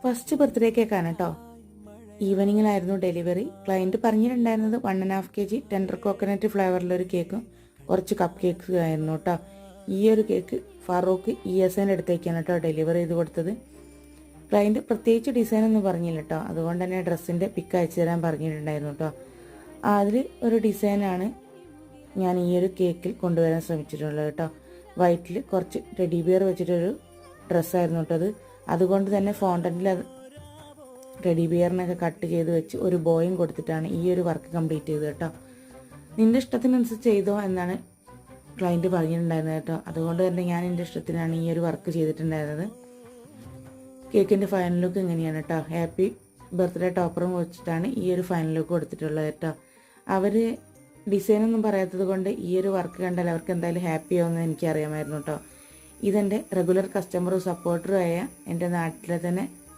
First birthday കേക്കാണ് കേട്ടോ. ഈവനിങ്ങിലായിരുന്നു delivery. Client പറഞ്ഞിട്ടുണ്ടായിരുന്നത് 1.5 kg ടെൻഡർ കോക്കനട്ട് ഫ്ലേവറിലൊരു കേക്കും കുറച്ച് കപ്പ് കേക്ക്സ് ആയിരുന്നു കേട്ടോ. ഈ ഒരു കേക്ക് ഫാറൂഖ് ESൻ്റെ അടുത്തേക്കാണ് കേട്ടോ ഡെലിവറി ചെയ്ത് കൊടുത്തത്. ക്ലയൻറ്റ് പ്രത്യേകിച്ച് ഡിസൈനൊന്നും പറഞ്ഞില്ല കേട്ടോ. അതുകൊണ്ട് തന്നെ ഡ്രസ്സിൻ്റെ പിക്ക് അയച്ചു തരാൻ പറഞ്ഞിട്ടുണ്ടായിരുന്നു കേട്ടോ. അതിൽ ഒരു ഡിസൈനാണ് ഞാൻ ഈ ഒരു കേക്കിൽ കൊണ്ടുവരാൻ ശ്രമിച്ചിട്ടുള്ളത് കേട്ടോ. വൈറ്റിൽ കുറച്ച് ടെഡി ബിയർ വെച്ചിട്ടൊരു ഡ്രസ്സായിരുന്നു കേട്ടോ അത്. അതുകൊണ്ട് തന്നെ ഫോണ്ടൻറ്റിൽ അത് ടെഡി ബിയറിനൊക്കെ കട്ട് ചെയ്ത് വെച്ച് ഒരു ബോയും കൊടുത്തിട്ടാണ് ഈ ഒരു വർക്ക് കംപ്ലീറ്റ് ചെയ്തത് കേട്ടോ. നിൻ്റെ ഇഷ്ടത്തിനനുസരിച്ച് ചെയ്തോ എന്നാണ് ക്ലയൻറ്റ് പറഞ്ഞിട്ടുണ്ടായിരുന്നത് കേട്ടോ. അതുകൊണ്ട് തന്നെ ഞാൻ എൻ്റെ ഇഷ്ടത്തിനാണ് ഈ ഒരു വർക്ക് ചെയ്തിട്ടുണ്ടായിരുന്നത്. കേക്കിൻ്റെ ഫൈനൽ ലുക്ക് ഇങ്ങനെയാണ് കേട്ടോ. ഹാപ്പി ബർത്ത്ഡേ ടോപ്പറും വെച്ചിട്ടാണ് ഈ ഒരു ഫൈനൽ ലുക്ക് കൊടുത്തിട്ടുള്ളത് കേട്ടോ. അവർ ഡിസൈനൊന്നും പറയാത്തത് കൊണ്ട് ഈ ഒരു വർക്ക് കണ്ടാൽ അവർക്ക് എന്തായാലും ഹാപ്പി ആവുമെന്ന് എനിക്കറിയാമായിരുന്നു കേട്ടോ. ഇതെൻ്റെ റെഗുലർ കസ്റ്റമറും സപ്പോർട്ടറും ആയ എൻ്റെ നാട്ടിലെ തന്നെ